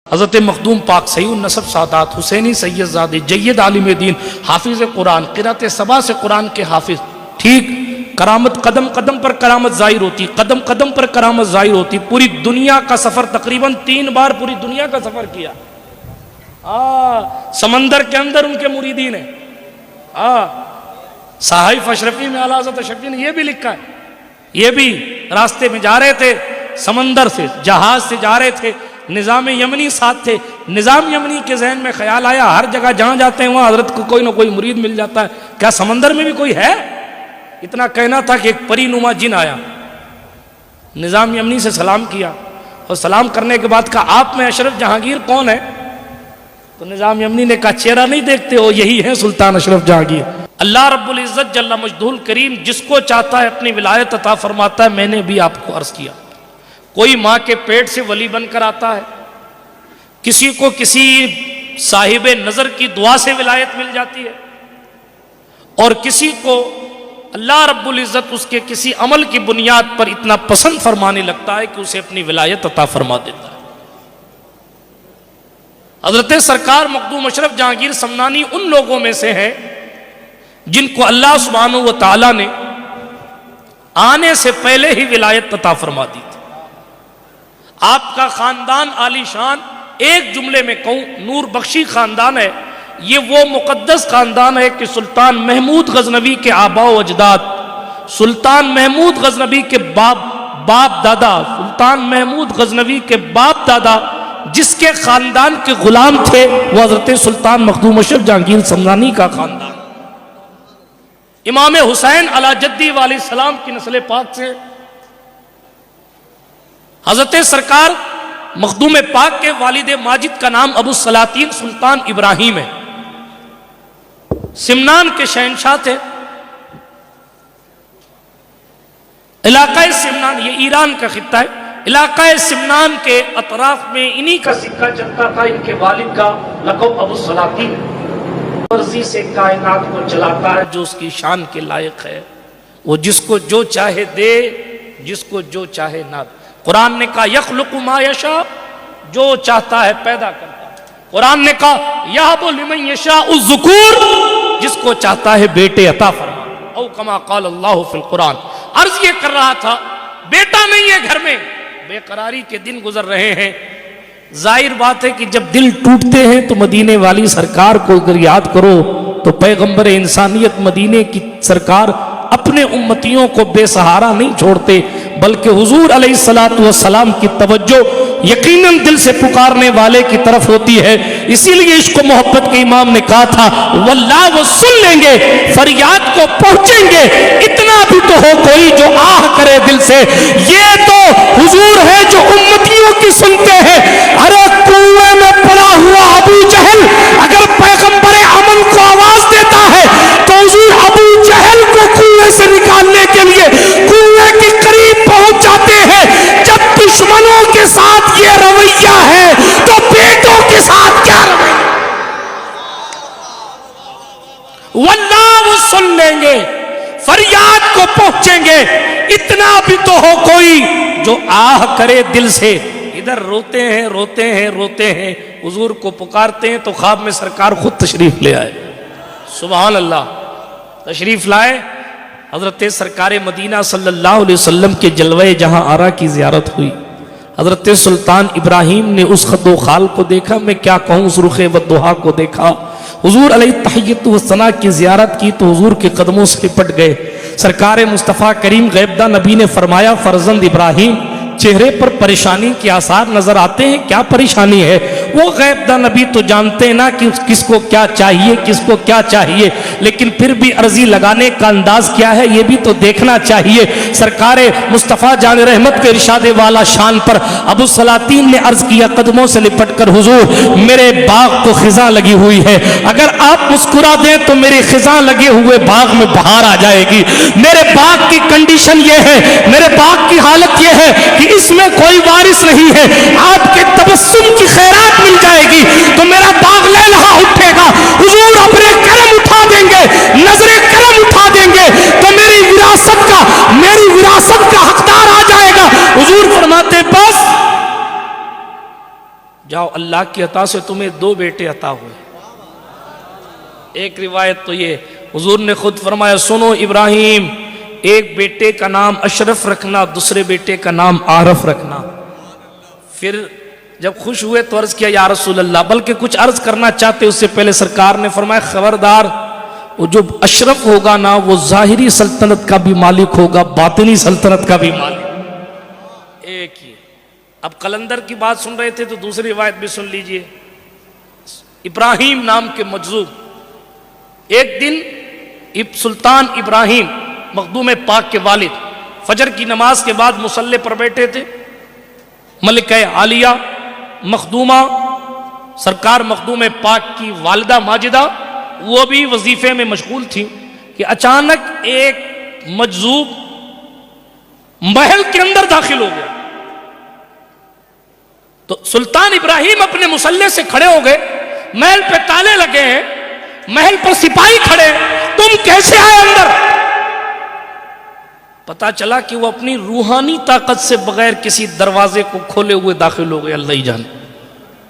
हज़रत मखदूम पाक सईद नसब सादात हुसैनी सैयदजादे जय्यद आलिम दीन हाफिज़ कुरान क़िरात सबा से कुरान के हाफिज। ठीक, करामत कदम कदम पर करामत ज़ाहिर होती, कदम कदम पर करामत ज़ाहिर होती। पूरी दुनिया का सफ़र तकरीबन 3 बार पूरी दुनिया का सफ़र किया। समंदर के अंदर उनके मुरीदीन है। साहिब अशरफी में आला हज़रत अशरफी ने यह भी लिखा है, ये भी रास्ते में जा रहे थे, समंदर से जहाज से जा रहे थे, निज़ाम यमनी साथ थे। निज़ाम यमनी के जहन में ख्याल आया हर जगह जहां जाते हैं वहां हजरत को कोई ना कोई मुरीद मिल जाता है, क्या समंदर में भी कोई है? इतना कहना था कि एक परीनुमा जिन आया, निज़ाम यमनी से सलाम किया और सलाम करने के बाद कहा आप में अशरफ जहांगीर कौन है? तो निज़ाम यमनी ने कहा चेहरा नहीं देखते हो, यही है सुल्तान अशरफ जहांगीर। अल्लाह रब्बुल इज़्ज़त जल्ला मजदूल करीम जिसको चाहता है अपनी विलायत अता फरमाता है। मैंने भी आपको अर्ज किया, कोई माँ के पेट से वली बनकर आता है, किसी को किसी साहिब नजर की दुआ से विलायत मिल जाती है, और किसी को अल्लाह रब्बुल इज़्ज़त उसके किसी अमल की बुनियाद पर इतना पसंद फरमाने लगता है कि उसे अपनी विलायत अता फरमा देता है। हज़रत सरकार मखदूम अशरफ जहांगीर समनानी उन लोगों में से है जिनको अल्लाह सुब्हानहू व तआला ने आने से पहले ही विलायत अता फरमा दी थी। आपका खानदान आलीशान, एक जुमले में कहूं नूर बख्शी खानदान है। ये वो मुकद्दस खानदान है कि सुल्तान महमूद गजनवी के आबाओ अजदाद, सुल्तान महमूद गजनवी के बाप दादा, सुल्तान महमूद गजनवी के बाप दादा जिसके खानदान के गुलाम थे वो हजरत सुल्तान मखदूम अशरफ जहांगीर समनानी का खानदान। इमाम हुसैन अला जद्दी वाले सलाम की नस्ल पाक से हजरत सरकार मखदूम पाक के वालिद माजिद का नाम अबू सलातीन सुल्तान इब्राहिम है। सिमनान के शहनशाह थे। इलाका सिमनान, ये ईरान का खित्ता है, इलाका सिमनान के अतराफ में इन्हीं का सिक्का चलता था। इनके वालिद का लक़ब अबू सलातीन, मर्जी से कायनात को चलाता है जो उसकी शान के लायक है, वो जिसको जो चाहे दे, जिसको जो चाहे ना दे। कुरान ने कहा यख़्लुक़ु मा यशा, जो चाहता है पैदा करता है। कुरान ने कहा यहबु लिमन यशाउ ज़ुकूर, जिसको चाहता है बेटे अता फरमा। औ कमा क़ाल अल्लाहु फ़िल कुरान। अर्ज ये कर रहा था बेटा नहीं है घर में, बेकरारी के दिन गुजर रहे हैं। जाहिर बात है कि जब दिल टूटते हैं तो मदीने वाली सरकार को अगर याद करो तो पैगंबर इंसानियत मदीने की सरकार अपने उम्मतियों को बेसहारा नहीं छोड़ते, बल्कि हुजूर अलैहिस्सलातु वस्सलाम की तवज्जो यकीनन दिल से पुकारने वाले की तरफ होती है। इसीलिए इसको मोहब्बत के इमाम ने कहा था वल्लाह वो सुन लेंगे, फरियाद को पहुंचेंगे, इतना भी तो हो कोई जो आह करे दिल से। ये तो हुजूर है जो उम्मतियों की सुनते हैं। अरे कुएं में पड़ा हुआ अबू जहल अगर पैगंबर अमन को आवाज देता है तो हुजूर अबू जहल को कुएं से निकालने के लिए कुएं के करीब पहुंच जाते हैं। जब दुश्मनों के साथ ये रवैया है तो बेटों के साथ क्या रवैया? वल्लाह वो सुन लेंगे, फरियाद को पहुंचेंगे, इतना भी तो हो कोई जो आह करे दिल से। इधर रोते हैं रोते हैं रोते हैं, हुजूर को पुकारते हैं तो ख्वाब में सरकार खुद तशरीफ ले आए। सुभान अल्लाह, तशरीफ लाए। हजरत सरकार मदीना सल्लल्लाहु अलैहि वसल्लम के जलवे जहां आरा की ज़ियारत हुई। हजरत सुल्तान इब्राहिम ने उस खद्दो खाल को देखा, मैं क्या कहूँ उस रुखे वद्दुहा को देखा। हुजूर अलैहि तहिय्यतु वस्सना की ज़ियारत की तो हुजूर के कदमों से लिपट गए। सरकार मुस्तफ़ा करीम गैबदा नबी ने फरमाया फर्जंद इब्राहिम चेहरे पर परेशानी के आसार नजर आते हैं, क्या परेशानी है? वो गैबदा नबी तो जानते हैं ना कि किसको क्या चाहिए, किसको क्या चाहिए, लेकिन फिर भी अर्जी लगाने का अंदाज क्या है ये भी तो देखना चाहिए। सरकार मुस्तफ़ा जान रहमत के इरशाद वाला शान पर अबू सलातीन ने अर्ज किया कदमों से लिपट कर हुजूर मेरे बाग को खिजा लगी हुई है, अगर आप मुस्कुरा दें तो मेरे खिजा लगे हुए बाग में बहार आ जाएगी। मेरे बाग की कंडीशन ये है, मेरे बाग की हालत ये है कि इसमें कोई वारिस नहीं है, आपके तबस्सुम की खैरात मिल जाएगी तो मेरा बाग लहलहा उठेगा। हुजूर अपने करम उठा देंगे, नजरे करम उठा देंगे तो मेरी विरासत का हकदार आ जाएगा। हुजूर फरमाते बस जाओ अल्लाह की अता से तुम्हें 2 बेटे अता हुए। एक रिवायत तो ये हुजूर ने खुद फरमाया, सुनो इब्राहिम, एक बेटे का नाम अशरफ रखना, दूसरे बेटे का नाम आरफ रखना। फिर जब खुश हुए तो अर्ज किया, या रसूल अल्लाह, बल्कि कुछ अर्ज करना चाहते उससे पहले सरकार ने फरमाया, खबरदार, वो जो अशरफ होगा ना वो जाहिरी सल्तनत का भी मालिक होगा, बातिनी सल्तनत का भी मालिक। एक ही। अब कलंदर की बात सुन रहे थे तो दूसरी रिवायत भी सुन लीजिए। इब्राहिम नाम के मजलूम एक दिन सुल्तान इब्राहिम मखदूम पाक के वालिद फजर की नमाज के बाद मुसल्ले पर बैठे थे। मलिक आलिया मखदूमा सरकार मखदूम पाक की वालिदा माजिदा वो भी वजीफे में मशगूल थी कि अचानक एक मजजूब महल के अंदर दाखिल हो गया। तो सुल्तान इब्राहिम अपने मुसल्ले से खड़े हो गए, महल पे ताले लगे हैं, महल पर सिपाही खड़े, तुम कैसे आए अंदर? पता चला कि वो अपनी रूहानी ताकत से बगैर किसी दरवाजे को खोले हुए दाखिल हो गए। अल्लाह ही जाने,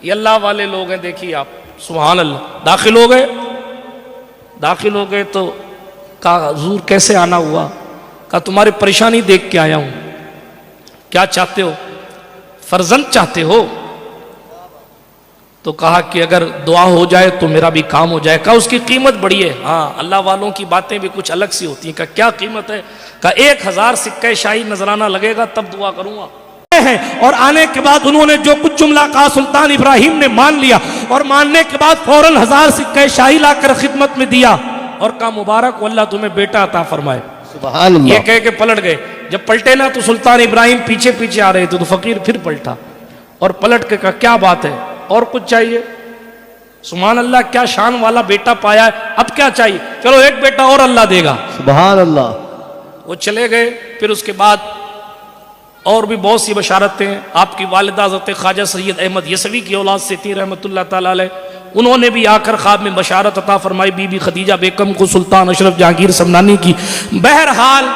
ये अल्लाह वाले लोग हैं। देखिए आप, सुभान अल्लाह। दाखिल हो गए तो कहा, हुजूर कैसे आना हुआ? कहा, तुम्हारी परेशानी देख के आया हूं। क्या चाहते हो? फर्जंद चाहते हो? तो कहा कि अगर दुआ हो जाए तो मेरा भी काम हो जाए। कहा, उसकी कीमत बड़ी है। हाँ, अल्लाह वालों की बातें भी कुछ अलग सी होती हैं। कहा, क्या कीमत है? कहा, 1000 सिक्के शाही नजराना लगेगा, तब दुआ करूंगा। और आने के बाद उन्होंने जो कुछ जुमला कहा सुल्तान इब्राहिम ने मान लिया, और मानने के बाद फौरन 1000 सिक्के शाही लाकर खिदमत में दिया और कहा, मुबारक अल्लाह तुम्हें बेटा अता फरमाए। सुभान अल्लाह। ये कह के पलट गए। जब पलटे ना तो सुल्तान इब्राहिम पीछे पीछे आ रहे थे, तो फकीर फिर पलटा और पलट के कहा, क्या बात है, और कुछ चाहिए? सुभान अल्लाह, क्या शान वाला बेटा पाया है, अब क्या चाहिए? चलो एक बेटा और अल्लाह देगा। सुभान अल्लाह। वो चले गए। फिर उसके बाद और भी बहुत सी बशारतें आपकी वालिदा हज़रत ख्वाजा सैयद अहमद यसवी की औलाद से थी रहमतुल्लाह ताला अलैह। उन्होंने भी आकर ख्वाब में बशारत अता फरमाई बीबी खदीजा बेगम को, सुल्तान अशरफ जहांगीर समनानी की। बहरहाल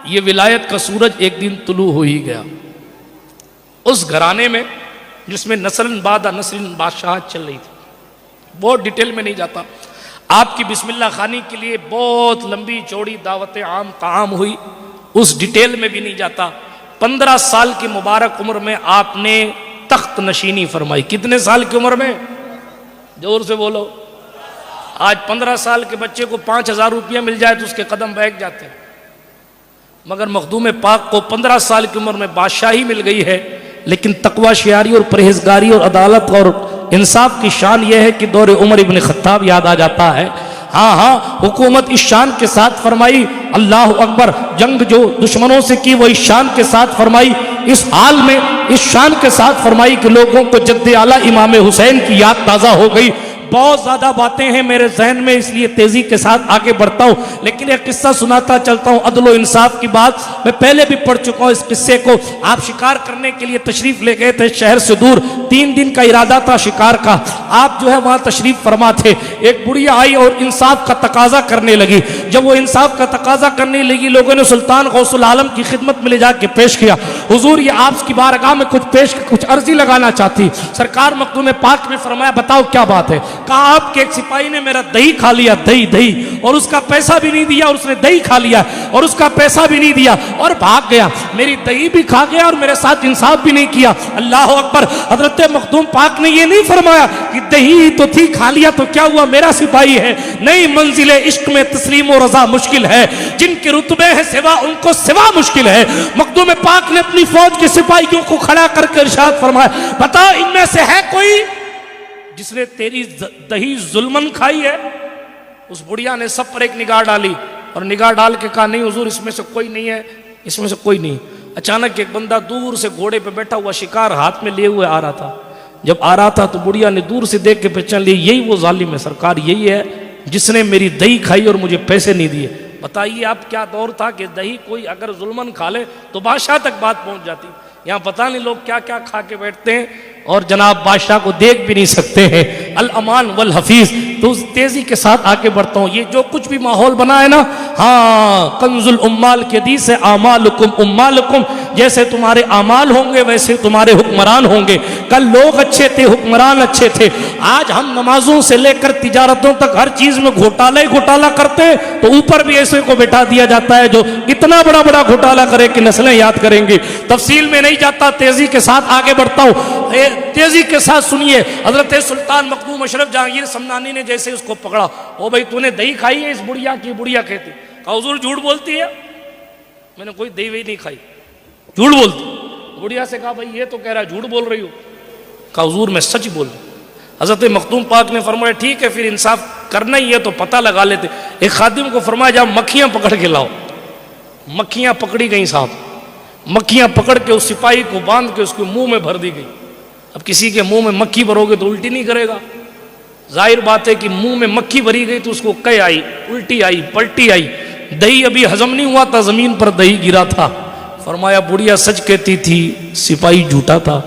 ये विलायत का सूरज एक दिन तुलू हो ही गया। उस घराने में जिसमें नस्लन बादा नस्लन बादशाह चल रही थी, बहुत डिटेल में नहीं जाता। आपकी बिस्मिल्लाह खानी के लिए बहुत लंबी चौड़ी दावत आम काम हुई, उस डिटेल में भी नहीं जाता। 15 साल की मुबारक उम्र में आपने तख्त नशीनी फरमाई। कितने साल की उम्र में? जोर से बोलो। आज 15 साल के बच्चे को 5000 रुपया मिल जाए तो उसके कदम बैठ जाते हैं, मगर मखदूम पाक को 15 साल की उम्र में बादशाही मिल गई है। लेकिन तकवा शियारी और परहेजगारी और अदालत और इंसाफ की शान यह है कि दौरे उमर इब्न खत्ताब याद आ जाता है। हाँ हाँ, हुकूमत इस शान के साथ फरमाई, अल्लाह अकबर, जंग जो दुश्मनों से की वो इस शान के साथ फरमाई, इस हाल में इस शान के साथ फरमाई कि लोगों को जद्दे आला इमाम हुसैन की याद ताज़ा हो गई। बहुत ज़्यादा बातें हैं मेरे जहन में, इसलिए तेज़ी के साथ आगे बढ़ता हूँ। लेकिन एक किस्सा सुनाता चलता हूँ, अदल व इंसाफ की बात मैं पहले भी पढ़ चुका हूँ। इस किस्से को आप शिकार करने के लिए तशरीफ़ ले गए थे शहर से दूर, 3 दिन का इरादा था शिकार का। आप जो है वहाँ तशरीफ़ फरमा थे। एक बुढ़िया आई और इंसाफ का तकाजा करने लगी। जब वो इंसाफ का तकाजा करने लगी, लोगों ने सुल्तान गौसुल आलम की खिदमत में ले जाके पेश किया, हुजूर ये आपकी बारगाह में कुछ अर्जी लगाना चाहती। सरकार मखदूम पाक ने फरमाया, बताओ क्या बात है? कहा, आपके एक सिपाही ने मेरा दही खा लिया, दही, और उसका पैसा भी नहीं दिया, और उसने दही खा लिया और उसका पैसा भी नहीं दिया और भाग गया। मेरी दही भी खा गया और मेरे साथ इंसाफ भी नहीं किया। अल्लाह अकबर। हजरत मखदूम पाक ने ये नहीं फरमाया कि दही तो थी, खा लिया तो क्या हुआ, मेरा सिपाही है। नहीं, मंजिले इश्क में तस्लीम और रजा मुश्किल है, जिनके रुतबे हैं सिवा उनको सिवा मुश्किल है। मखदूम पाक ने अपनी फौज के सिपाहियों को खड़ा करके इरशाद फरमाया, बताओ इनमें से है कोई जिसने तेरी दही जुल्मन खाई है? उस बुढ़िया ने सब पर एक निगाह डाली और निगाह डाल के कहा, नहीं हुजूर, इसमें से कोई नहीं है, इसमें से कोई नहीं। अचानक एक बंदा दूर से घोड़े पे बैठा हुआ शिकार हाथ में लिए हुए आ रहा था। जब आ रहा था तो बुढ़िया ने दूर से देख के पहचान लिया, यही वो जालिम है सरकार, यही है जिसने मेरी दही खाई और मुझे पैसे नहीं दिए। बताइए आप, क्या दौर था कि दही कोई अगर जुल्मन खा ले तो बादशाह तक बात पहुंच जाती। यहाँ पता नहीं लोग क्या क्या खा के बैठते हैं और जनाब बादशाह को देख भी नहीं सकते हैं। अल अमान वल हफीज, तो उस तेजी के साथ आगे बढ़ता हूँ। ये जो कुछ भी माहौल बना है ना, हाँ, कंजुल उम्माल के हदीस है, आमालुकुम उम्मालुकुम, जैसे तुम्हारे आमाल होंगे वैसे तुम्हारे हुक्मरान होंगे। कल लोग अच्छे थे, हुक्मरान अच्छे थे, आज हम नमाजों से लेकर तिजारतों तक हर चीज में घोटाला ही घोटाला करते हैं, तो ऊपर भी ऐसे को बैठा दिया जाता है जो इतना बड़ा बड़ा घोटाला करे कि नस्लें याद करेंगी। तफसील में नहीं जाता, तेजी के साथ आगे बढ़ता हूँ। तेजी के साथ सुनिए, हजरत सुल्तान मखदूम अशरफ जहांगीर समनानी ने जैसे उसको पकड़ा, ओ भाई तूने दही खाई है इस बुढ़िया की? बुढ़िया कहती, कहा हुजूर झूठ बोलती है, मैंने कोई दही वही नहीं खाई, झूठ बोलती। बुढ़िया से कहा भाई ये तो कह रहा है झूठ बोल रही हो, कहा हुजूर मैं सच बोल रही। हजरत मखदूम पाक ने फरमाया ठीक है फिर इंसाफ करना ही है तो पता लगा लेते। एक खादिम को फरमाया जाओ मक्खियां पकड़ के लाओ। मक्खियां पकड़ी गई साहब, मक्खियां पकड़ के उस सिपाही को बांध के उसके मुंह में भर दी गई। अब किसी के मुंह में मक्खी भरोगे तो उल्टी नहीं करेगा, जाहिर बात है कि मुंह में मक्खी भरी गई तो उसको कै आई, उल्टी आई, पलटी आई। दही अभी हजम नहीं हुआ था, जमीन पर दही गिरा था। फरमाया बुढ़िया सच कहती थी, सिपाही झूठा था।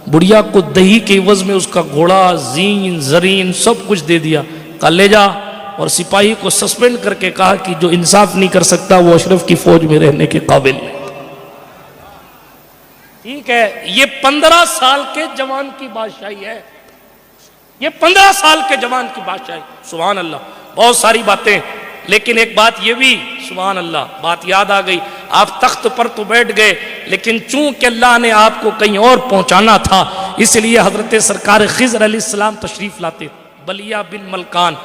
बुढ़िया को दही के एवज में उसका घोड़ा, जीन, जरीन सब कुछ दे दिया, कहा ले जा। और सिपाही को सस्पेंड करके कहा कि जो इंसाफ नहीं कर सकता वो अशरफ की फौज में रहने के काबिल नहीं। ठीक है, ये 15 साल के जवान की बादशाही है, ये 15 साल के जवान की बादशाही। सुभान अल्लाह, बहुत सारी बातें, लेकिन एक बात ये भी सुभान अल्लाह बात याद आ गई। आप तख्त पर तो बैठ गए, लेकिन चूंकि अल्लाह ने आपको कहीं और पहुंचाना था, इसलिए हजरत सरकार खिज़र अलैहिस्सलाम तशरीफ लाते। बलिया बिन मलकान,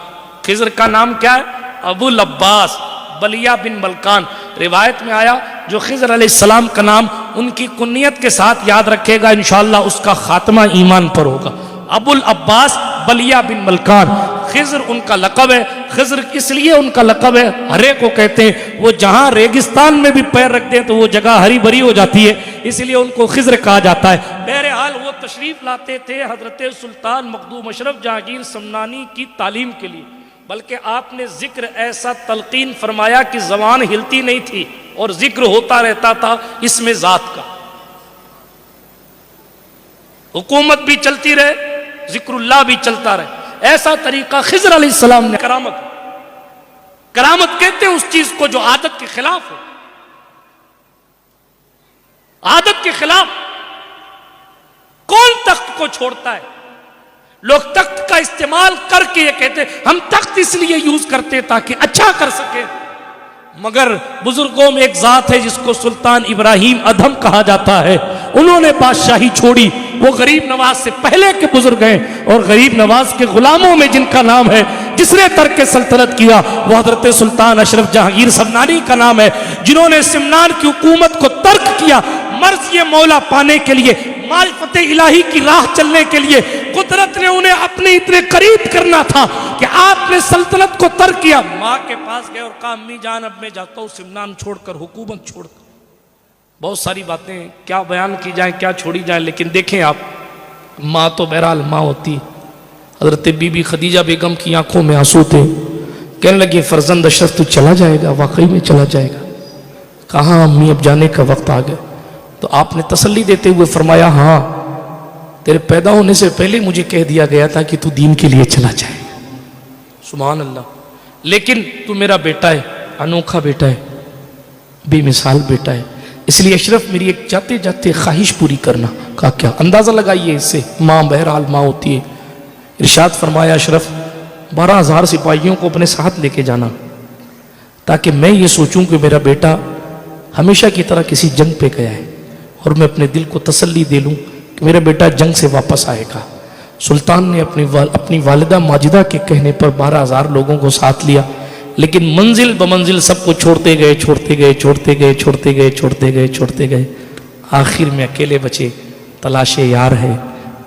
खिज़र का नाम क्या है? अबुल अब्बास बलिया बिन मलकान। रिवायत में आया जो खिज़र अलैहिस्सलाम का नाम उनकी कुन्नियत के साथ याद रखेगा इंशाअल्लाह उसका खात्मा ईमान पर होगा। अबुल अब्बास बलिया बिन मलकान, खिज़र उनका लक़ब है। खिज़र इसलिए उनका लक़ब है, हरे को कहते हैं, वो जहाँ रेगिस्तान में भी पैर रखते हैं तो वो जगह हरी भरी हो जाती है, इसलिए उनको खिज़र कहा जाता है। बहरहाल वो तशरीफ़ लाते थे हजरत सुल्तान मखदूम अशरफ जहांगीर समनानी की तालीम के लिए, बल्कि आपने जिक्र ऐसा तलकीन फरमाया कि ज़बान हिलती नहीं थी और जिक्र होता रहता था इसमें ज़ात का। हुकूमत भी चलती रहे, जिक्रुल्लाह भी चलता रहे, ऐसा तरीका खिज़र अलैहिस्सलाम ने। करामत, करामत कहते हैं उस चीज को जो आदत के खिलाफ हो। आदत के खिलाफ कौन तख्त को छोड़ता है? लोग तख्त का इस्तेमाल करके ये कहते हैं हम तख्त इसलिए यूज करते ताकि अच्छा कर सके, मगर बुजुर्गों में एक जात है जिसको सुल्तान इब्राहिम अधम कहा जाता है, उन्होंने बादशाही छोड़ी। वो गरीब नवाज से पहले के बुजुर्ग हैं, और गरीब नवाज के गुलामों में जिनका नाम है, जिसने तर्क सल्तनत किया, वो हजरत सुल्तान अशरफ जहांगीर समनानी का नाम है, जिन्होंने सिमनान की हुकूमत को तर्क किया मर्ज़ मौला पाने के लिए, मारिफत इलाही की राह चलने के लिए। कुदरत ने उन्हें अपने इतने करीब करना था कि आपने सल्तनत को तर्क किया। माँ के पास गए और कहा अम्मी जान अब मैं जाता हूँ सिमनान छोड़कर, हुकूमत छोड़कर। बहुत सारी बातें क्या बयान की जाए, क्या छोड़ी जाए, लेकिन देखें आप, माँ तो बहरहाल माँ होती। हजरत बीबी खदीजा बेगम की आंखों में आंसू थे, कहने लगे फर्जंद अशरफ तो चला जाएगा, वाकई में चला जाएगा। कहाँ अम्मी अब जाने का वक्त आ गया। तो आपने तसल्ली देते हुए फरमाया हाँ तेरे पैदा होने से पहले मुझे कह दिया गया था कि तू दीन के लिए चला जाएगा। सुभान अल्लाह, लेकिन तू मेरा बेटा है, अनोखा बेटा है, बेमिसाल बेटा है, इसलिए अशरफ मेरी एक जाते जाते ख्वाहिश पूरी करना। कहा क्या? अंदाज़ा लगाइए इससे, माँ बहरहाल माँ होती है। इरशाद फरमाया अशरफ 12,000 सिपाहियों को अपने साथ लेके जाना, ताकि मैं ये सोचूं कि मेरा बेटा हमेशा की तरह किसी जंग पे गया है, और मैं अपने दिल को तसल्ली दे लूँ कि मेरा बेटा जंग से वापस आएगा। सुल्तान ने अपनी वालिदा माजिदा के कहने पर 12,000 लोगों को साथ लिया, लेकिन मंजिल ब मंजिल सबको छोड़ते गए, छोड़ते गए, छोड़ते गए, छोड़ते गए, छोड़ते गए, छोड़ते गए। आखिर में अकेले बचे। तलाशे यार है,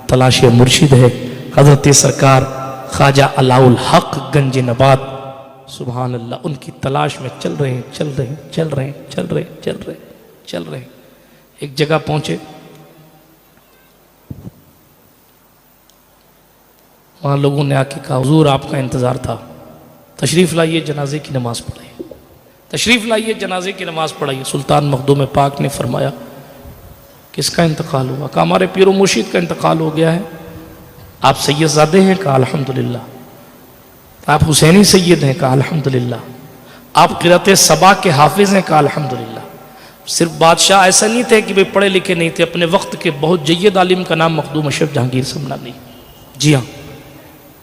तलाशे मुर्शिद है, हजरत सरकार ख्वाजा अलाउल हक गंज नबात, सुभान अल्लाह, उनकी तलाश में चल रहे हैं, चल रहे हैं, चल रहे हैं, चल रहे हैं, चल रहे हैं, चल रहे हैं। एक जगह पहुंचे, वहां लोगों ने आके कहा हुजूर आपका इंतजार था, तशरीफ लाइए जनाजे की नमाज पढ़ाइए, तशरीफ लाइए जनाजे की नमाज पढ़ाइए। सुल्तान मखदूम पाक ने फरमाया किसका इंतकाल हुआ? कहा हमारे पीरो मुर्शिद का इंतकाल हो गया है। आप सैयदजादे हैं? कहा अल्हम्दुलिल्लाह। तो आप हुसैनी सैयद हैं, कहा अल्हम्दुलिल्लाह। आप क़िरात सबा के हाफिज हैं, कहा अल्हम्दुलिल्लाह। सिर्फ बादशाह ऐसा नहीं थे कि वे पढ़े लिखे नहीं थे, अपने वक्त के बहुत जय्यद आलिम का नाम मखदूम अशरफ जहांगीर समनानी। जी हाँ,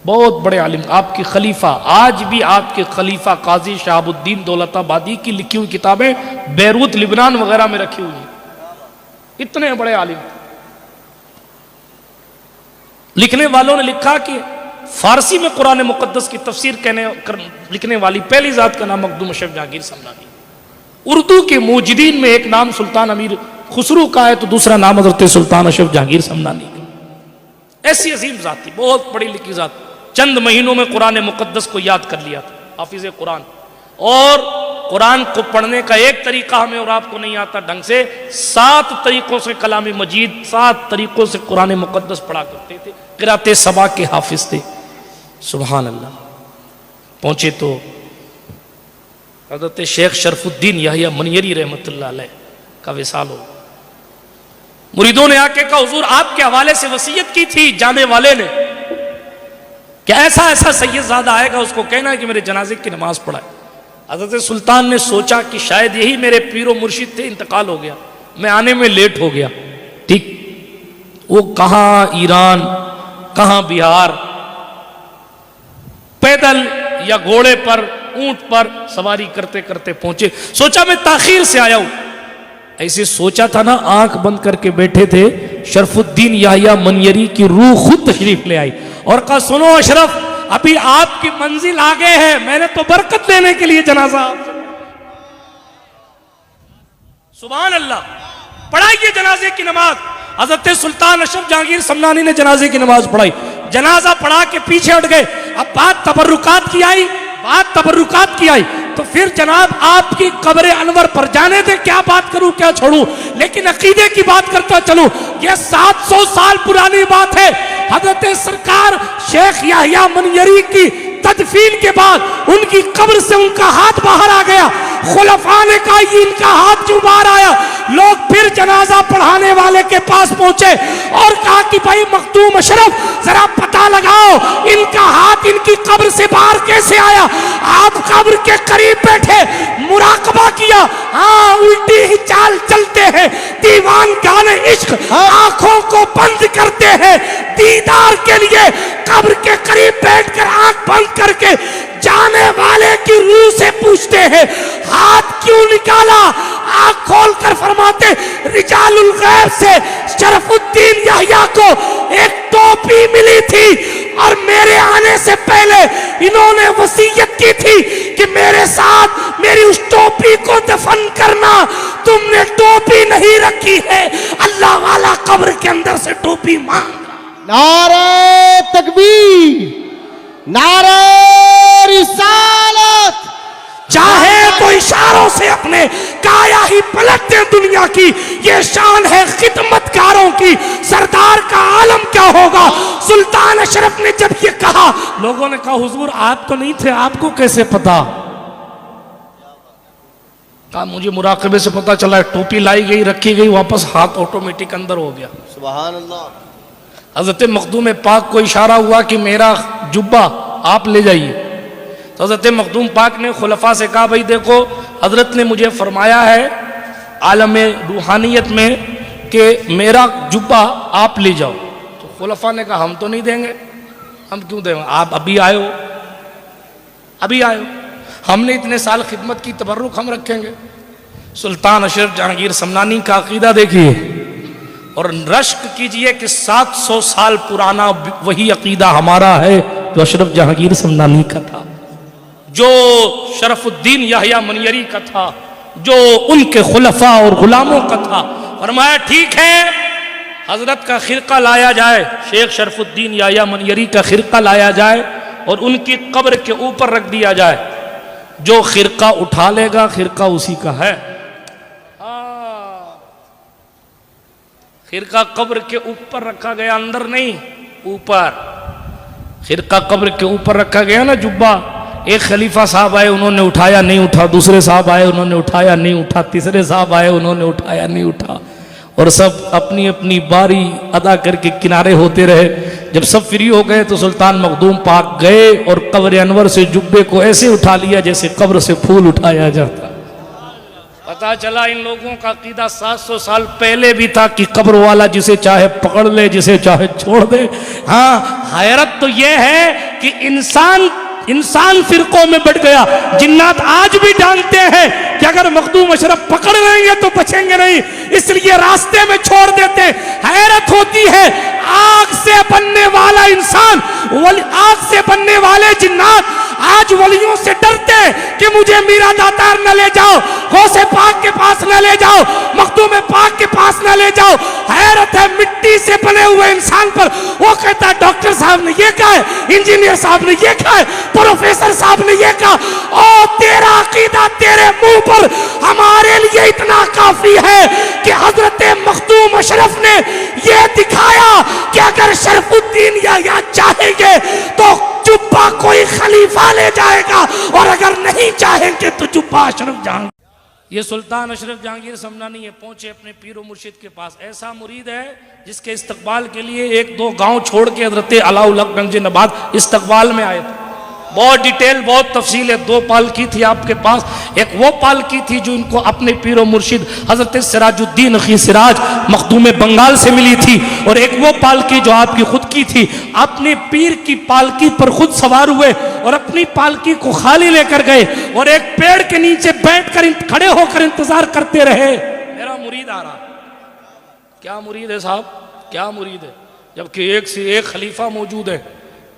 बहुत बड़े आलिम, आपके खलीफा, आज भी आपके खलीफा काजी शहाबुद्दीन दौलताबादी की लिखी हुई किताबें बैरूत लिबनान वगैरह में रखी हुई हैं। इतने बड़े आलिम। लिखने वालों ने लिखा कि फारसी में कुरान मुकद्दस की तफसीर लिखने वाली पहली जात का नाम मखदूम अशरफ जहांगीर समनानी। उर्दू के मुजिदीन में एक नाम सुल्तान अमीर खुसरू का है, तो दूसरा नाम हजरत सुल्तान अशरफ जहांगीर समनानी का। ऐसी अजीम जात थी, बहुत बड़ी लिखी जात। चंद महीनों में कुरान मुकद्दस को याद कर लिया था, हाफिज कुरान। और कुरान को पढ़ने का एक तरीका हमें और आपको नहीं आता ढंग से, 7 तरीकों से कलामी मजीद, 7 तरीकों से कुरान मुकद्दस पढ़ा करते थे। क़िरात सबा के हाफिज थे। सुभान अल्लाह। पहुंचे तो हज़रत शेख शरफुद्दीन याहिया मनियरी रहमतुल्लाह अलैह का विसाल हो। मुरीदों ने आके कहा, हुजूर आपके हवाले से वसीयत की थी जाने वाले ने कि ऐसा ऐसा सैयदजादा आएगा, उसको कहना है कि मेरे जनाजे की नमाज पढ़ाए। हज़रत सुल्तान ने सोचा कि शायद यही मेरे पीरो मुर्शिद थे, इंतकाल हो गया, मैं आने में लेट हो गया। ठीक, वो कहाँ ईरान, कहाँ बिहार, पैदल या घोड़े पर, ऊंट पर सवारी करते करते पहुंचे। सोचा मैं ताखीर से आया हूं। ऐसे सोचा था ना, आंख बंद करके बैठे थे। शरफुद्दीन याहिया मनियरी की रूह खुद तशरीफ ले आई और कहा, सुनो अशरफ, अभी आपकी मंजिल आगे है, मैंने तो बरकत लेने के लिए जनाजा। सुभान अल्लाह। पढ़ाइए जनाजे की नमाज। हजरत सुल्तान अशरफ जहांगीर समनानी ने जनाजे की नमाज पढ़ाई। जनाजा पढ़ा के पीछे हट गए। अब बात तबर्रुकात की आई, तो फिर जनाब आपकी कब्र अनवर पर जाने दे, क्या बात करूं क्या छोड़ूं, लेकिन अकीदे की बात करता चलूं। यह 700 साल पुरानी बात है। हजरत सरकार शेख याहिया मनियरी की तदफीन के बाद उनकी कब्र से उनका हाथ बाहर आ गया। खुलफा ने कहा, ये इनका हाथ क्यों बाहर आया? लोग फिर जनाजा पढ़ाने वाले के पास पहुंचे और कहा कि भाई मखदूम अशरफ, जरा पता लगाओ इनका हाथ इनकी कब्र से बाहर कैसे आया। आप कब्र के करीब बैठे, मुराकबा किया। हाँ, उल्टी ही चाल चलते हैं, दीवान गाने इश्क आंखों को बंद करते हैं। दीदार के लिए कब्र के करीब बैठकर आंख बंद करके जाने वाले की रूह से पूछते हैं, हाथ क्यों निकाला? आंख खोलकर फरमाते, रिजालुल गैब से शरफुद्दीन याहिया को एक टोपी मिली थी और मेरे आने से पहले इन्होंने वसीयत की थी कि मेरे साथ मेरी उस टोपी को दफन करना। तुमने टोपी नहीं रखी है, अल्लाह वाला कब्र के अंदर से टोपी मांग। नारे तकबीर, नारे रिसालत। चाहे तो इशारों से अपने काया ही पलट दे दुनिया की, ये शान है खिदमतकारों की। सरदार का आलम क्या होगा? सुल्तान अशरफ ने जब ये कहा, लोगों ने कहा, हुजूर आप तो नहीं थे, आपको कैसे पता? कहा, मुझे मुराकबे से पता चला। टोपी लाई गई, रखी गई, वापस हाथ ऑटोमेटिक अंदर हो गया। सुभान अल्लाह। हजरत मखदूम पाक को इशारा हुआ कि मेरा जुब्बा आप ले जाइए। तो हजरत मखदूम पाक ने खुलफा से कहा, भाई देखो, हजरत ने मुझे फरमाया है आलम रूहानियत में कि मेरा जुब्बा आप ले जाओ। तो खुलफा ने कहा, हम तो नहीं देंगे। हम क्यों देंगे? आप अभी आए हो, अभी आए हो, हमने इतने साल खिदमत की, तबर्रुक हम रखेंगे। सुल्तान अशरफ जहांगीर समनानी का अकीदा देखिए और रश्क कीजिए कि 700 साल पुराना वही अकीदा हमारा है जो अशरफ जहांगीर समनानी का था, जो शरफुद्दीन याहिया मनियरी का था, जो उनके खुलफा और गुलामों का था। फरमाया, ठीक है, हजरत का खिरका लाया जाए, शेख शरफुद्दीन याहिया मनियरी का खिरका लाया जाए और उनकी कब्र के ऊपर रख दिया जाए। जो खिरका उठा लेगा, खिरका उसी का है। खिरका कब्र के ऊपर रखा गया, अंदर नहीं, ऊपर। खिरका कब्र के ऊपर रखा गया ना, जुब्बा। एक खलीफा साहब आए, उन्होंने उठाया, नहीं उठा। दूसरे साहब आए, उन्होंने उठाया, नहीं उठा। तीसरे साहब आए, उन्होंने उठाया, नहीं उठा। और सब अपनी अपनी बारी अदा करके किनारे होते रहे। जब सब फ्री हो गए तो सुल्तान मखदूम पाक गए और कब्र अनवर से जुब्बे को ऐसे उठा लिया जैसे कब्र से फूल उठाया जाता। पता चला इन लोगों का अकीदा 700 साल पहले भी था कि कब्र वाला जिसे चाहे पकड़ ले, जिसे चाहे छोड़ दे। हाँ, हैरत तो यह है कि इंसान फिरकों में बढ़ गया। जिन्नात आज भी जानते हैं कि अगर मखदूम अशरफ पकड़ लेंगे तो बचेंगे नहीं, इसलिए रास्ते में छोड़ देते। हैरत होती है, आग से बनने वाला इंसान, आग से बनने वाले जिन्नात आज वलियों से डरते कि मुझे मीरा दातार न ले जाओ, गौसे पाक के पास न ले जाओ, मखदूम पाक के पास न ले जाओ। हैरत है, मिट्टी से बने हुए इंसान पर वो कहता है डॉक्टर साहब ने ये कहा है, इंजीनियर साहब ने ये कहा है, प्रोफेसर साहब ने ये कहा। ओ तेरा अकीदा तेरे मुंह पर हमारे लिए इतना काफी है कि हजरत मखदूम अशरफ ने ये दिखाया कि अगर शरफुद्दीन या चाहेंगे तो जुब्बा कोई खलीफा ले जाएगा, और अगर नहीं चाहेंगे तो जुब्बा अशरफ जहांगीर। ये सुल्तान अशरफ जहांगीर समझा नहीं है, पहुंचे अपने पीरो मुर्शिद के पास। ऐसा मुरीद है जिसके इस्तकबाल के लिए 1-2 गांव छोड़ के हजरत अलाउल हक गंज नबाद इस्तकबाल में आए थे। बहुत डिटेल, बहुत तफसील है। 2 पालकी थी आपके पास। एक वो पालकी थी जो इनको अपने पीरो मुर्शिद हजरत सिराजुद्दीन अखी सिराज मखदूम बंगाल से मिली थी, और एक वो पालकी जो आपकी खुद की थी। अपने पीर की पालकी पर खुद सवार हुए और अपनी पालकी को खाली लेकर गए और एक पेड़ के नीचे बैठकर खड़े होकर इंतजार करते रहे, मेरा मुरीद आ रहा। क्या मुरीद है साहब, क्या मुरीद है, जबकि एक से एक खलीफा मौजूद है।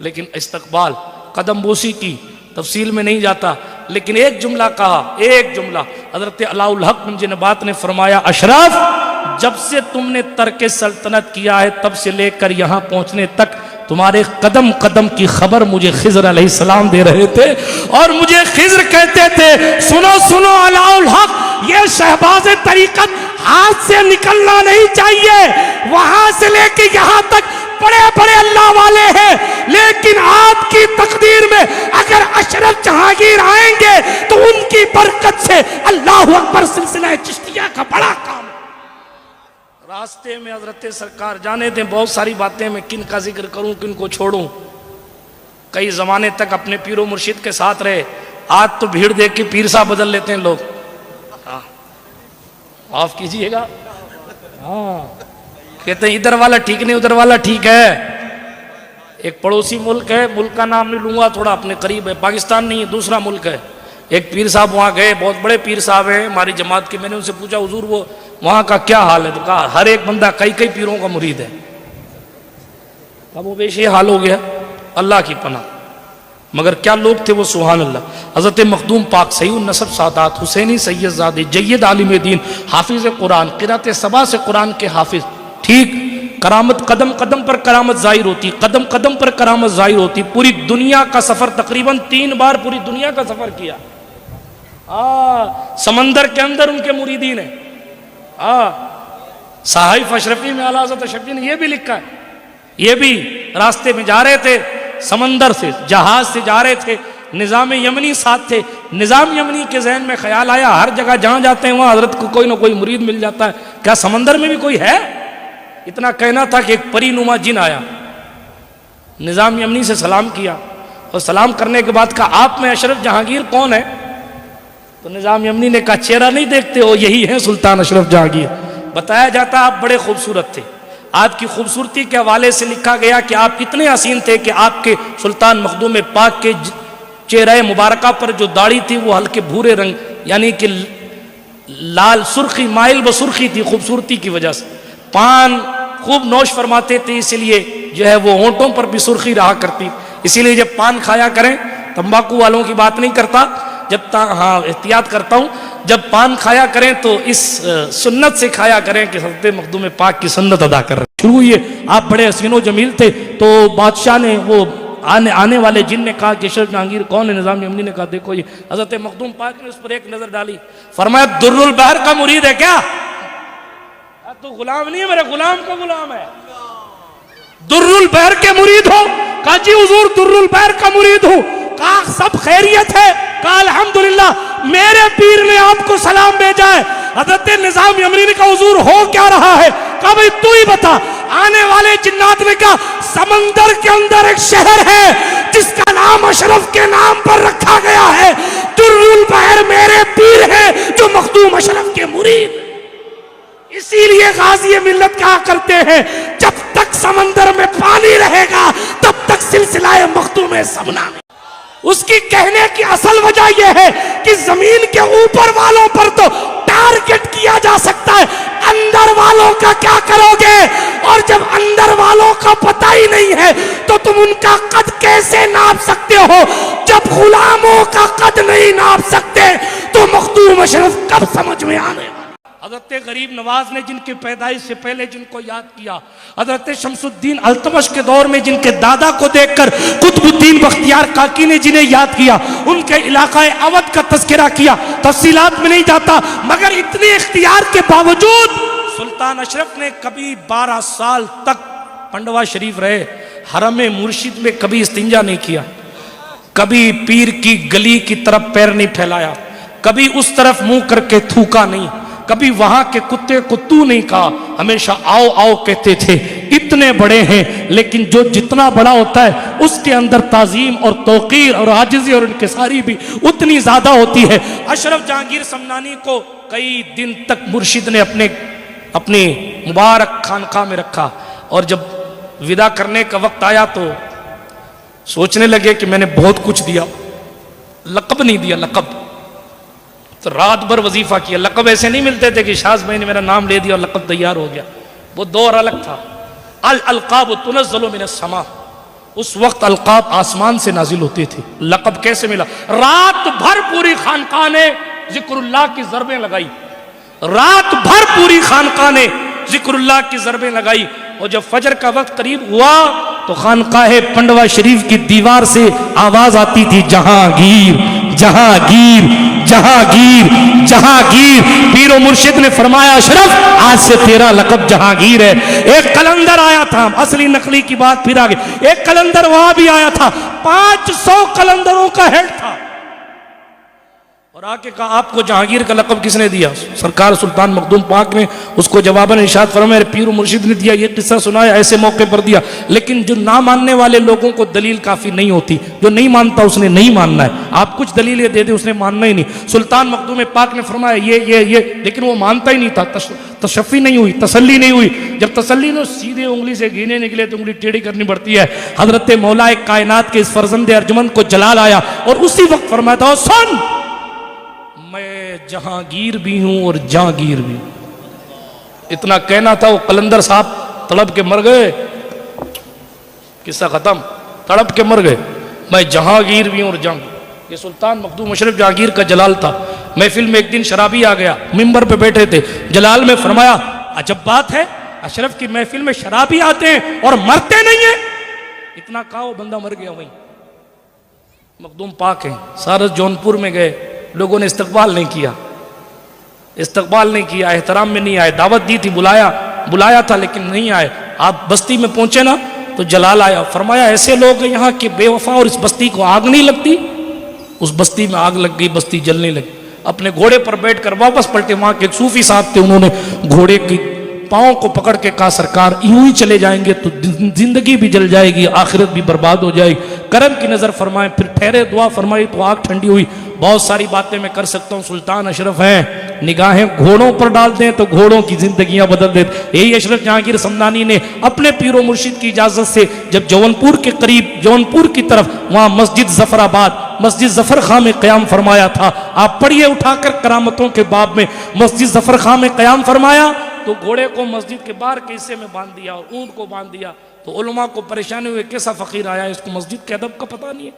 लेकिन इस्तकबाल कदम बोसी की तफसील में नहीं जाता, लेकिन एक जुमला कहा, एक जुमला। हजरत अलाउल हक नबात ने फरमाया, अशरफ जब से तुमने तर्क सल्तनत किया है तब से लेकर यहाँ पहुँचने तक तुम्हारे कदम कदम की खबर मुझे खिज़र अलैहिस्सलाम दे रहे थे, और मुझे खिज़र कहते थे, सुनो सुनो अलाउल हक, ये शहबाज तरीकत हाथ से निकलना नहीं चाहिए। वहां से लेके यहाँ तक बड़े बड़े अल्लाह वाले हैं, लेकिन आपकी तकदीर में अगर अशरफ जहांगीर आएंगे तो उनकी बरकत से अल्लाहु अकबर सिलसिला चिश्तिया का बड़ा काम। रास्ते में हजरत सरकार जाने दें, बहुत सारी बातें मैं किन का जिक्र करूं, किन को छोड़ूं। कई जमाने तक अपने पीरो मुर्शिद के साथ रहे, आज तो भीड़ देख के पीर साहब बदल लेते हैं लोग। माफ कीजिएगा, हाँ, कहते हैं इधर वाला ठीक नहीं, उधर वाला ठीक है। एक पड़ोसी मुल्क है, मुल्क का नाम नहीं लूंगा, थोड़ा अपने करीब है, पाकिस्तान नहीं है, दूसरा मुल्क है। एक पीर साहब वहाँ गए, बहुत बड़े पीर साहब हैं हमारी जमात के। मैंने उनसे पूछा, हुजूर वो वहाँ का क्या हाल है? तो कहा हर एक बंदा कई कई पीरों का मुरीद है। अब वो बेश ये हाल हो गया, अल्लाह की पनाह। मगर क्या लोग थे वो, सुभान अल्लाह। हजरत मखदूम पाक सईद नसब सादात हुसैनी सैयद ज़ादे जय्यद आलिम दीन हाफिज कुरान क़िरात सबा से कुरान के हाफिज। ठीक, करामत कदम कदम पर करामत जाहिर होती, कदम कदम पर करामत जाहिर होती। पूरी दुनिया का सफर, तकरीबन 3 बार पूरी दुनिया का सफर किया। समंदर के अंदर उनके मुरीदीन है। साहिफ अशरफी में आला हज़रत अशरफी ने यह भी लिखा है, ये भी रास्ते में जा रहे थे, समंदर से जहाज से जा रहे थे, निज़ाम यमनी साथ थे। निज़ाम यमनी के जहन में ख्याल आया, हर जगह जहां जाते हैं वहां हजरत को कोई ना कोई मुरीद मिल जाता है, क्या समंदर में भी कोई है? इतना कहना था कि एक परीनुमा जिन आया, निज़ाम यमनी से सलाम किया, और सलाम करने के बाद कहा, आप में अशरफ जहांगीर कौन है? तो निज़ाम यमनी ने कहा, चेहरा नहीं देखते हो, यही है सुल्तान अशरफ जहांगीर। बताया जाता आप बड़े खूबसूरत थे, आपकी खूबसूरती के हवाले से लिखा गया कि आप इतने हसीन थे कि आपके सुल्तान मखदूम पाक के चेहरे मुबारका पर जो दाढ़ी थी वो हल्के भूरे रंग, यानी कि लाल सुर्खी, माइल व सुर्खी थी खूबसूरती की वजह से। पान खूब नोश फरमाते थे, इसीलिए जो है वो होंठों पर भी सुर्खी रहा करती। इसीलिए जब पान खाया करें, तंबाकू वालों की बात नहीं करता, जब हाँ एहतियात करता हूँ, जब पान खाया करें तो इस सुन्नत से खाया करें कि हज़रत मखदूम पाक की सुन्नत अदा कर रहे। शुरू हुई, आप बड़े हसीनो जमील थे, तो बादशाह ने वो आने वाले जिन ने कहा कि अशरफ जहांगीर कौन है? निज़ाम यमनी ने कहा, देखो ये हज़रत मखदूम पाक ने उस पर एक नजर डाली, फरमाया दुर्रुल बहर का मुरीद है क्या? तो गुलाम नहीं है, मेरे गुलाम का गुलाम है। दुर्रुल बहर के मुरीद हो? कहा जी हुजूर दुर्रुल बहर का मुरीद हूं। कहा सब खैरियत है? कहा अल्हम्दुलिल्लाह मेरे पीर ने आपको सलाम भेजा है। हजरत निजाम यमनी ने कहा हुजूर हो क्या रहा है? कहा भाई तू ही बता। आने वाले जिन्नात ने कहा समंदर के अंदर एक शहर है जिसका नाम अशरफ के नाम पर रखा गया है। दुर्रुल बहर मेरे पीर है जो मखदूम अशरफ के मुरीद। इसीलिए गाजी मिल्लत कहा करते हैं जब तक समंदर में पानी रहेगा तब तक सिलसिला मखदूम सबना में। उसकी कहने की असल वजह यह है कि जमीन के ऊपर वालों पर तो टारगेट किया जा सकता है, अंदर वालों का क्या करोगे? और जब अंदर वालों का पता ही नहीं है तो तुम उनका कद कैसे नाप सकते हो? जब गुलामों का कद नहीं नाप सकते तो मखदूम अशरफ कब समझ में आने? हजरत गरीब नवाज ने जिनकी पैदाइश से पहले जिनको याद किया, हजरत शमसुद्दीन अल्तमश के दौर में जिनके दादा को देखकर कुतुबुद्दीन बख्तियार काकी ने जिन्हें याद किया, उनके इलाकाए अवध का तस्करा किया। तफसीलात में नहीं जाता, मगर इतने इख्तियार के बावजूद सुल्तान अशरफ ने कभी 12 साल तक पंडवा शरीफ रहे, हरम मुर्शिद में कभी इस्तिंजा नहीं किया, कभी पीर की गली की तरफ पैर नहीं फैलाया, कभी उस तरफ मुंह करके थूका नहीं, कभी वहां के कुत्ते को तू नहीं कहा, हमेशा आओ आओ कहते थे। इतने बड़े हैं लेकिन जो जितना बड़ा होता है उसके अंदर ताजीम और तौकीर और आजिज़ी और इनकिसारी भी उतनी ज्यादा होती है। अशरफ जहांगीर समनानी को कई दिन तक मुर्शिद ने अपनी मुबारक खानका में रखा और जब विदा करने का वक्त आया तो सोचने लगे कि मैंने बहुत कुछ दिया, लक़ब नहीं दिया। लक़ब तो रात भर वजीफा किया। लक़ब ऐसे नहीं मिलते थे कि शाज भाई ने मेरा नाम ले दिया और लक़ब तैयार हो गया, वो दौर अलग था। अल-अलक़ाब तुनज़्ज़लु मिनस समा, उस वक्त अलक़ाब आसमान से नाजिल होते थे। लक़ब कैसे मिला? रात भर पूरी खानका ने ज़िक्रुल्लाह की ज़रबें लगाई, रात भर पूरी खानका ने ज़िक्रुल्लाह की ज़रबें लगाई। और जब फजर का वक्त करीब हुआ तो खानकाहे पंडवा शरीफ की दीवार से आवाज आती थी, जहांगीर जहांगीर जहांगीर जहांगीर। पीरो मुर्शिद ने फरमाया अशरफ आज से तेरा लक़ब जहांगीर है। एक कलंदर आया था, असली नकली की बात फिर आगे, एक कलंदर वहां भी आया था, 500 कलंदरों का हेड था और आके कहा आपको जहांगीर का लक़ब किसने दिया? सरकार सुल्तान मखदूम पाक ने उसको जवाबन इरशाद फरमाया पीर मुर्शिद ने दिया। ये किस्सा सुनाया, ऐसे मौके पर दिया। लेकिन जो ना मानने वाले लोगों को दलील काफी नहीं होती, जो नहीं मानता उसने नहीं मानना है। आप कुछ दलीलें दे दे उसने मानना ही नहीं। सुल्तान मखदूम पाक ने फरमाया ये, लेकिन वो मानता ही नहीं था। तशफ़ी नहीं हुई, तसल्ली नहीं हुई। जब तसल्ली ने सीधे उंगली से गिने निकले तो उंगली टेढ़ी करनी पड़ती है। हजरत मौलाए कायनात के इस फर्जंद अर्जुमंद को जलाल आया और उसी वक्त फरमाया था सुन, मैं जहांगीर भी हूं और जहांगीर भी। इतना कहना था, वो कलंदर साहब तड़प के मर गए, किस्सा खत्म, तड़प के मर गए। मैं जहांगीर भी हूं और जहांगीर। ये सुल्तान मखदूम अशरफ जहांगीर का जलाल था। महफिल में एक दिन शराबी आ गया, मिंबर पे बैठे थे, जलाल में फरमाया अजब बात है, अशरफ की महफिल में शराबी आते हैं और मरते नहीं है। इतना कहा वो बंदा मर गया। वहीं मखदूम पाक है। सारस जौनपुर में गए, लोगों ने इस्तकबाल नहीं किया, इस्तकबाल नहीं किया, एहतराम में नहीं आए। दावत दी थी, बुलाया था लेकिन नहीं आए। आप बस्ती में पहुंचे ना तो जलाल आया, फरमाया ऐसे लोग यहाँ के बेवफा और इस बस्ती को आग नहीं लगती। उस बस्ती में आग लग गई, बस्ती जलने लगी। अपने घोड़े पर बैठकर वापस पलटे। वहां के एक सूफी साहब थे, उन्होंने घोड़े की पांव को पकड़ के कहा सरकार यूं ही चले जाएंगे तो जिंदगी भी जल जाएगी, आखिरत भी बर्बाद हो जाएगी, करम की नजर फरमाए। फिर ठहरे, दुआ फरमाई तो आग ठंडी हुई। बहुत सारी बातें मैं कर सकता हूँ, सुल्तान अशरफ हैं, निगाहें घोड़ों पर डाल दें तो घोड़ों की जिंदगियां बदल देते। यही अशरफ जहांगीर समनानी ने अपने पीरो मुर्शिद की इजाजत से जब जौनपुर के करीब, जौनपुर की तरफ, वहां मस्जिद जफराबाद, मस्जिद जफर खां में क़याम फरमाया था। आप पढ़िए उठाकर करामतों के बाब में, मस्जिद जफर खां में क़याम फरमाया तो घोड़े को मस्जिद के बाहर के हिस्से में बांध दिया और ऊंट को बांध दिया। तो उलमा को परेशानी हुई, कैसा फकीर आया, इसको मस्जिद के अदब का पता नहीं है,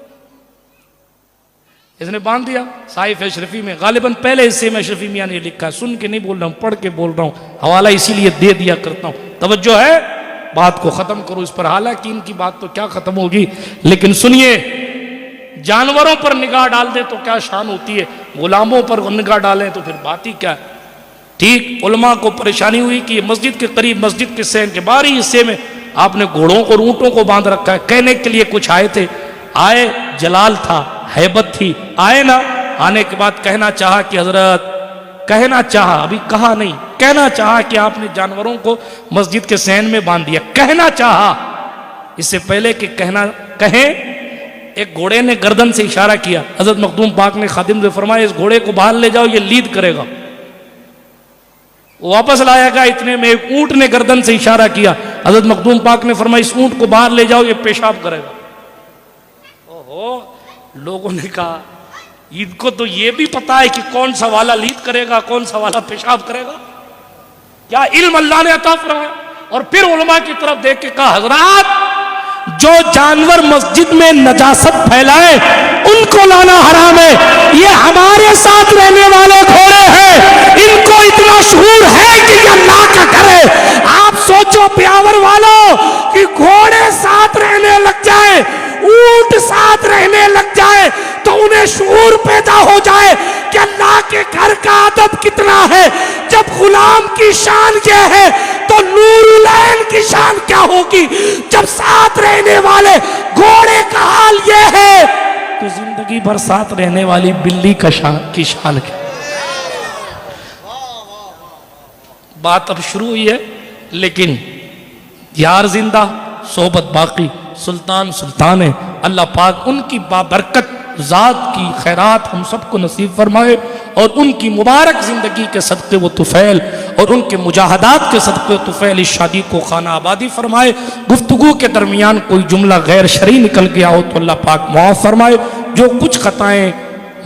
इसने बांध दिया। साहिफ अशरफी में गालिबन पहले हिस्से में अशरफी मियां ने लिखा है, सुन के नहीं बोल रहा हूं, पढ़ के बोल रहा हूं, हवाला इसीलिए दे दिया करता हूं। तवज्जो है, बात को खत्म करो इस पर। हालांकि इनकी बात तो क्या खत्म होगी, लेकिन सुनिए, जानवरों पर निगाह डाल दे तो क्या शान होती है, गुलामों पर निगाह डालें तो फिर बात ही क्या है। ठीक उलमा को परेशानी हुई कि मस्जिद के करीब, मस्जिद के सहन के बाहरी हिस्से में आपने घोड़ों और ऊंटों को बांध रखा है। कहने के लिए कुछ आए थे, आए, जलाल था, हैबत थी। आए ना, आने के बाद कहना चाहा कि हजरत, कहना चाहा, अभी कहा नहीं, कहना चाहा कि आपने जानवरों को मस्जिद के सहन में बांध दिया। कहना चाहा, इससे पहले कि कहना कहें, एक घोड़े ने गर्दन से इशारा किया। हजरत मखदूम पाक ने खादिम से फरमाया, इस घोड़े को बाहर ले जाओ, ये लीद करेगा। वापस लाएगा, इतने में एक ऊंट ने गर्दन से इशारा किया। हजरत मखदूम पाक ने फरमाया, इस ऊंट को बाहर ले जाओ, ये पेशाब करेगा। ओहो, लोगों ने कहा, इनको तो ये भी पता है कि कौन सा वाला लीद करेगा, कौन सा वाला पेशाब करेगा। क्या इल्म अल्लाह ने अता फरमाया। और फिर उलमा की तरफ देख के कहा, हजरात, जो जानवर मस्जिद में नजासत फैलाए उनको लाना हराम है। ये हमारे साथ रहने वाले घोड़े हैं, इनको इतना शूर है कि ये अल्लाह का घर है। आप सोचो ब्यावर वालों कि घोड़े साथ रहने लग जाए, ऊंट साथ रहने लग जाए, तो उन्हें शूर पैदा हो जाए कि अल्लाह के घर का अदब कितना है। जब गुलाम की शान यह है तो नूरुलैन की शान क्या होगी। जब साथ रहने वाले घोड़े का हाल यह है, तो जिंदगी भर साथ रहने वाली बिल्ली की शान क्या। बात अब शुरू हुई है, लेकिन यार जिंदा, सोहबत बाकी। सुल्तान सुल्तान है। अल्लाह पाक उनकी बाबरकत ज़ात की खैरात हम सबको नसीब फरमाए और उनकी मुबारक ज़िंदगी के सदक़े व तुफ़ैल और उनके मुजाहदात के सदक़े व तुफ़ैल इस शादी को खाना आबादी फरमाए। गुफ्तगू के दरमियान कोई जुमला गैर शरई निकल गया हो तो अल्लाह पाक मुआफ़ फरमाए। जो कुछ ख़ताएँ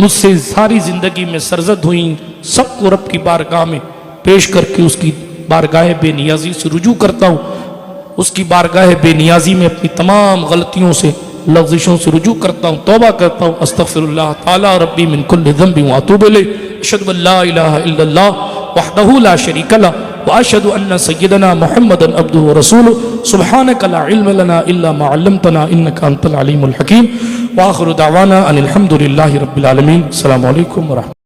मुझसे सारी ज़िंदगी में सरजद हुई, सबको रब की बारगाह में पेश करके उसकी बारगाह बेनियाजी से रुजू करता हूँ। उसकी बारगाह बेनियाजी में अपनी तमाम गलतियों से, लफ्ज़िशों से रुजू करता हूँ, तौबा करता हूँ। अस्तग़फिरुल्लाह ताला रब्बी मिन कुल्लि ज़ंबि व अतूबु इलैहि। अशहदु अल्ला इलाहा इल्लल्लाह वहदहु ला शरीका लह व अशहदु अन्न सय्यदना मुहम्मदन अब्दुहु व रसूलुहु। सुब्हानका ला इल्म लना इल्ला मा अल्लमतना इन्नका अंतल अलीमुल हकीम। व आखिरु दअवाना अनिल हम्दुलिल्लाहि रब्बिल आलमीन। अस्सलामु अलैकुम व रहमतुल्लाह।